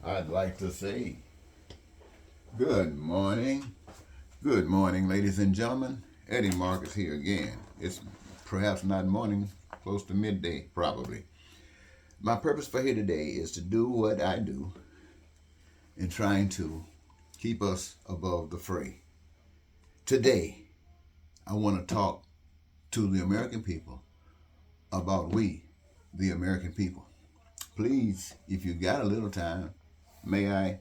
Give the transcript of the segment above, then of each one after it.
I'd like to say good morning. Good morning, ladies and gentlemen. Eddie Marcus here again. It's perhaps not morning, close to midday, probably. My purpose for here today is to do what I do in trying to keep us above the fray. Today, I want to talk to the American people about we, the American people. Please, if you got a little time, may I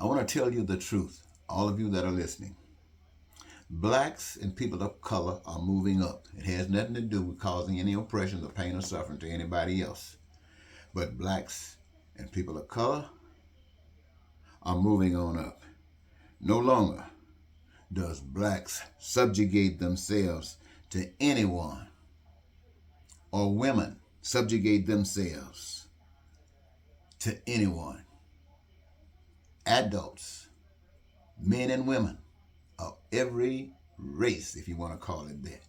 want to tell you the truth, all of you that are listening. Blacks and people of color are moving up. It has nothing to do with causing any oppression or pain or suffering to anybody else. But blacks and people of color are moving on up. No longer does blacks subjugate themselves to anyone, or women subjugate themselves to anyone. Adults, men and women of every race, if you want to call it that,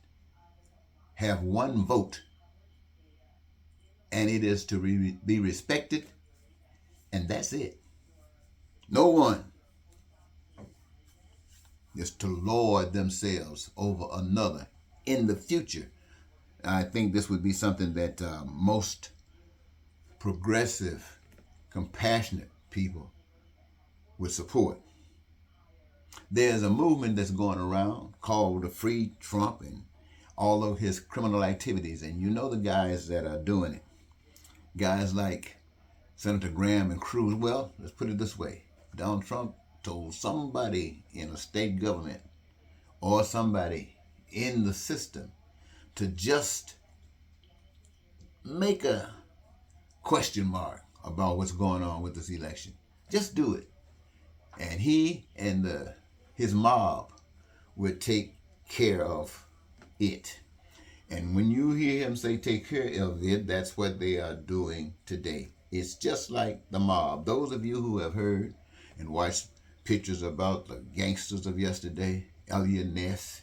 have one vote, and it is to be respected, and that's it. No one is to lord themselves over another in the future. I think this would be something that most progressive, compassionate people would support. There's a movement that's going around called the Free Trump and all of his criminal activities, and you know the guys that are doing it. Guys like Senator Graham and Cruz. Well, let's put it this way. Donald Trump told somebody in a state government or somebody in the system to just make a question mark about what's going on with this election. Just do it. And he and his mob would take care of it. And when you hear him say take care of it, that's what they are doing today. It's just like the mob. Those of you who have heard and watched pictures about the gangsters of yesterday, Elliot Ness,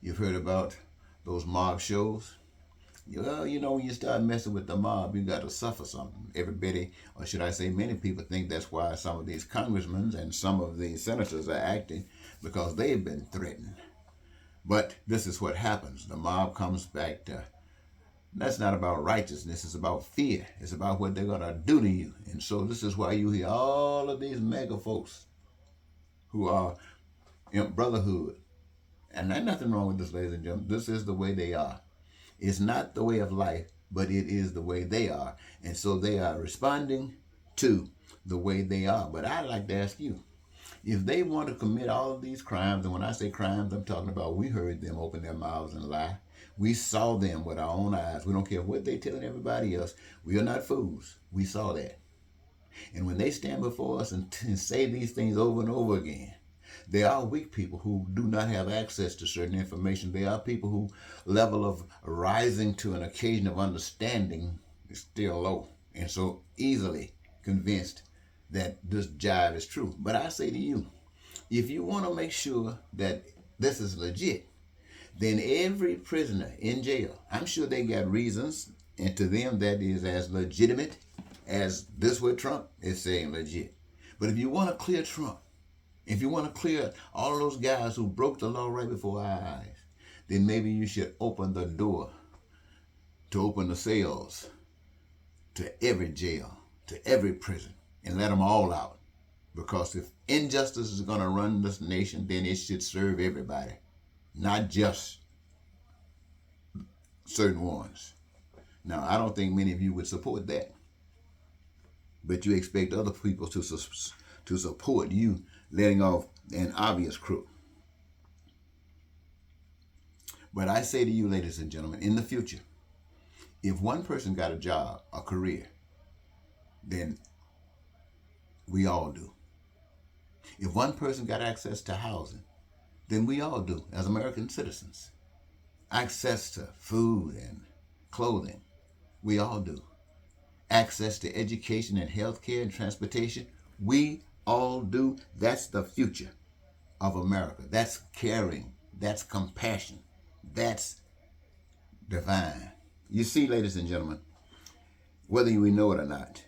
you've heard about those mob shows. Well, you know, when you start messing with the mob, you got to suffer something. Everybody, or should I say many people, think that's why some of these congressmen and some of these senators are acting, because they've been threatened. But this is what happens. The mob comes back to, that's not about righteousness. It's about fear. It's about what they're going to do to you. And so this is why you hear all of these mega folks who are in brotherhood. And there's nothing wrong with this, ladies and gentlemen. This is the way they are. It's not the way of life, but it is the way they are. And so they are responding to the way they are. But I'd like to ask you, if they want to commit all of these crimes, and when I say crimes, I'm talking about we heard them open their mouths and lie. We saw them with our own eyes. We don't care what they're telling everybody else. We are not fools. We saw that. And when they stand before us and say these things over and over again, there are weak people who do not have access to certain information. There are people who level of rising to an occasion of understanding is still low, and so easily convinced that this jive is true. But I say to you, if you want to make sure that this is legit, then every prisoner in jail, I'm sure they got reasons, and to them that is as legitimate as this what Trump is saying legit. But if you want to clear Trump, if you want to clear all of those guys who broke the law right before our eyes, then maybe you should open the door to open the cells to every jail, to every prison, and let them all out. Because if injustice is going to run this nation, then it should serve everybody, not just certain ones. Now, I don't think many of you would support that, but you expect other people to support you letting off an obvious crook. But I say to you, ladies and gentlemen, in the future, if one person got a job, a career, then we all do. If one person got access to housing, then we all do as American citizens. Access to food and clothing, we all do. Access to education and healthcare and transportation, we all do. That's the future of America. That's caring. That's compassion. That's divine. You see, ladies and gentlemen, whether we know it or not,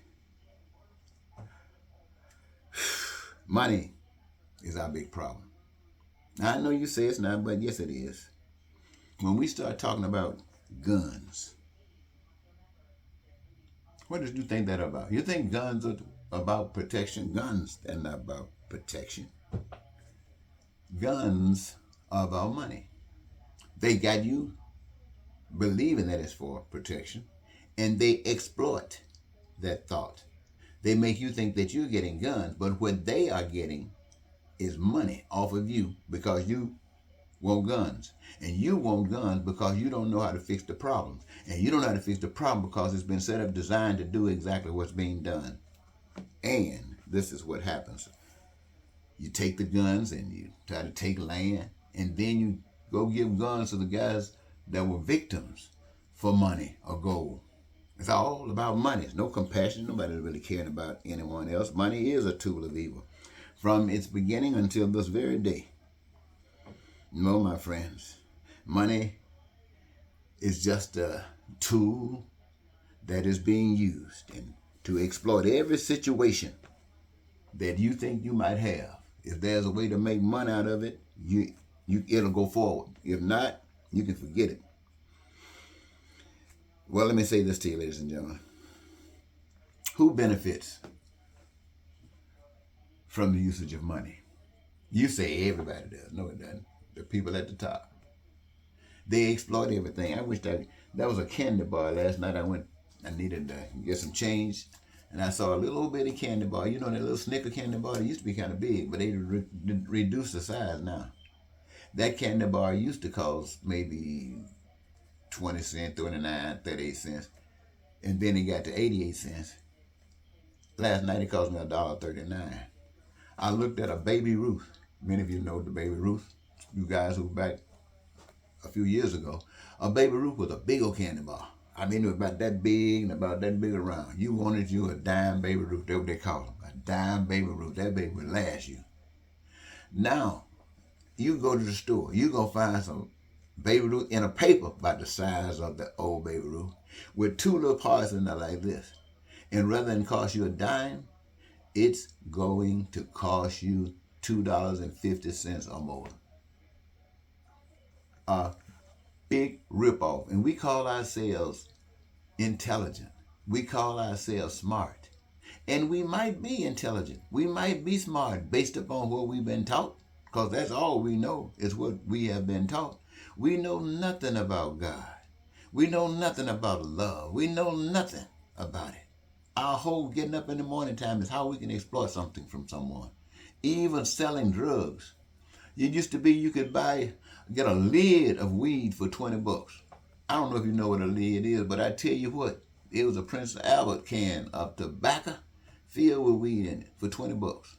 Money is our big problem. Now, I know you say it's not, but yes, it is. When we start talking about guns, what did you think that about? You think guns are about protection? Guns are not about protection. Guns are about money. They got you believing that it's for protection, and they exploit that thought. They make you think that you're getting guns, but what they are getting is money off of you because you want guns. And you want guns because you don't know how to fix the problems. And you don't know how to fix the problem because it's been set up, designed to do exactly what's being done. And this is what happens. You take the guns and you try to take land, and then you go give guns to the guys that were victims for money or gold. It's all about money. It's no compassion. Nobody really caring about anyone else. Money is a tool of evil from its beginning until this very day. No, my friends, money is just a tool that is being used to exploit every situation that you think you might have. If there's a way to make money out of it, it'll go forward. If not, you can forget it. Well, let me say this to you, ladies and gentlemen. Who benefits from the usage of money? You say everybody does. No, it doesn't. The people at the top. They exploit everything. I wish that was a candy bar last night. I needed to get some change, and I saw a little bitty candy bar. You know that little Snicker candy bar? It used to be kind of big, but they reduced the size now. That candy bar used to cost maybe 20 cents, 29, 38 cents, and then it got to 88 cents. Last night it cost me $1.39. I looked at a Baby Ruth. Many of you know the Baby Ruth. You guys who back a few years ago, a Baby Ruth was a big old candy bar. I mean, it was about that big and about that big around. You wanted you a dime Baby Ruth. That's what they call them, a dime Baby Ruth. That baby would last you. Now, you go to the store, you gonna find some Baby Ruth in a paper about the size of the old Baby Ruth with two little parts in there like this. And rather than cost you a dime, it's going to cost you $2.50 or more. A big ripoff. And we call ourselves intelligent. We call ourselves smart. And we might be intelligent. We might be smart based upon what we've been taught, because that's all we know is what we have been taught. We know nothing about God. We know nothing about love. We know nothing about it. Our whole getting up in the morning time is how we can exploit something from someone. Even selling drugs. It used to be you could get a lid of weed for $20. I don't know if you know what a lid is, but I tell you what, it was a Prince Albert can of tobacco filled with weed in it for $20.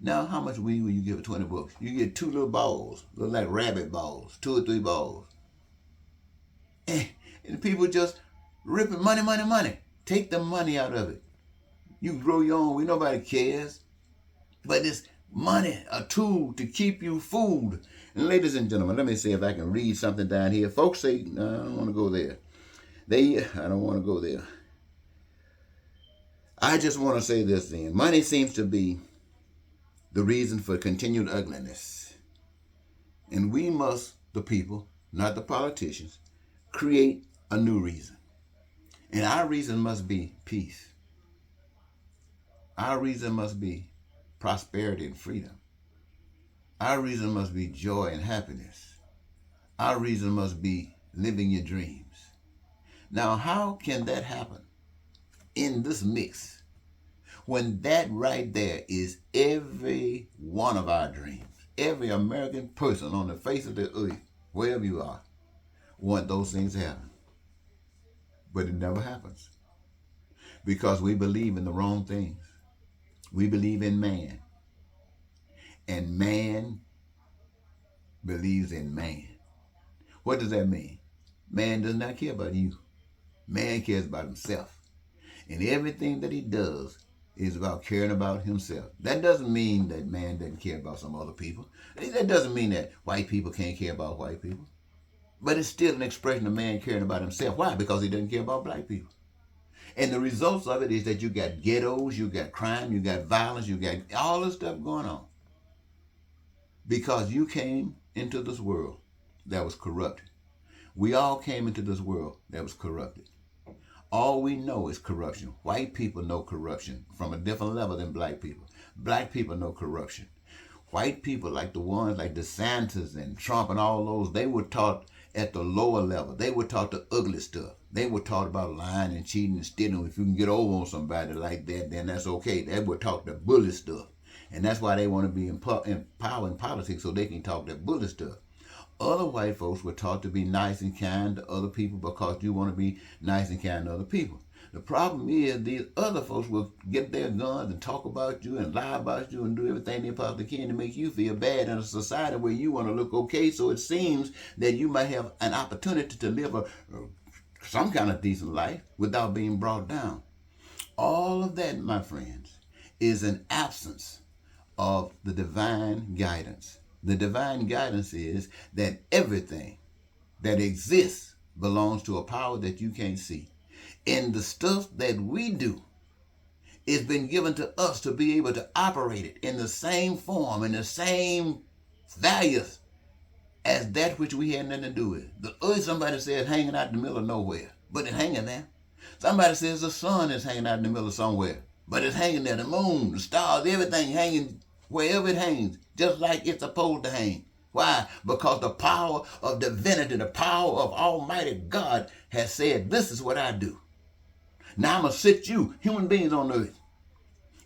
Now, how much weed will you get for $20? You get two little balls, look like rabbit balls, 2 or 3 balls. And people just ripping money, money, money. Take the money out of it. You grow your own weed, nobody cares. But it's money, a tool to keep you fooled. And ladies and gentlemen, let me see if I can read something down here. Folks say, no, I don't want to go there. I don't want to go there. I just want to say this then. Money seems to be the reason for continued ugliness. And we must, the people, not the politicians, create a new reason. And our reason must be peace. Our reason must be prosperity and freedom. Our reason must be joy and happiness. Our reason must be living your dreams. Now, how can that happen in this mix when that right there is every one of our dreams? Every American person on the face of the earth, wherever you are, want those things to happen. But it never happens because we believe in the wrong things. We believe in man. And man believes in man. What does that mean? Man does not care about you. Man cares about himself. And everything that he does is about caring about himself. That doesn't mean that man doesn't care about some other people. That doesn't mean that white people can't care about white people. But it's still an expression of man caring about himself. Why? Because he doesn't care about black people. And the results of it is that you got ghettos, you got crime, you got violence, you got all this stuff going on. Because you came into this world that was corrupted. We all came into this world that was corrupted. All we know is corruption. White people know corruption from a different level than black people. Black people know corruption. White people, like the ones like DeSantis and Trump and all those, they were taught at the lower level. They were taught the ugly stuff. They were taught about lying and cheating and stealing. If you can get over on somebody like that, then that's okay. They were taught the bully stuff. And that's why they want to be in power in politics, so they can talk that bully stuff. Other white folks were taught to be nice and kind to other people because you want to be nice and kind to other people. The problem is these other folks will get their guns and talk about you and lie about you and do everything they possibly can to make you feel bad in a society where you want to look okay. So it seems that you might have an opportunity to live some kind of decent life without being brought down. All of that, my friends, is an absence of the divine guidance. The divine guidance is that everything that exists belongs to a power that you can't see. And the stuff that we do has been given to us to be able to operate it in the same form, in the same values as that which we had nothing to do with. Somebody says hanging out in the middle of nowhere, but it's hanging there. Somebody says the sun is hanging out in the middle of somewhere, but it's hanging there. The moon, the stars, everything hanging wherever it hangs, just like it's supposed to hang. Why? Because the power of divinity, the power of Almighty God has said, this is what I do. Now I'm going to sit you, human beings on earth,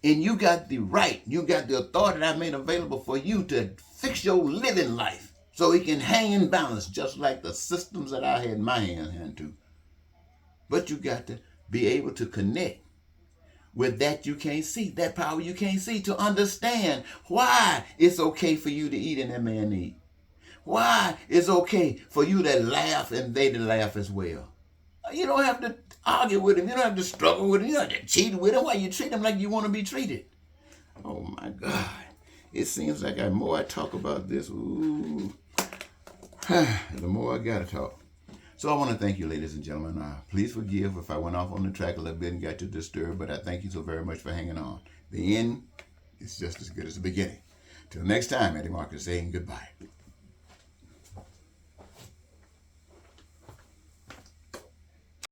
and you got the right, you got the authority that I made available for you to fix your living life so it can hang in balance just like the systems that I had my hand to. But you got to be able to connect with that you can't see, that power you can't see, to understand why it's okay for you to eat and that man eat. Why it's okay for you to laugh and they to laugh as well. You don't have to argue with him. You don't have to struggle with him. You don't have to cheat with him. Why you treat him like you want to be treated? Oh my God. It seems like the more I talk about this, the more I got to talk. So I want to thank you, ladies and gentlemen. Please forgive if I went off on the track a little bit and got you disturbed, but I thank you so very much for hanging on. The end is just as good as the beginning. Till next time, Eddie Marcus saying goodbye.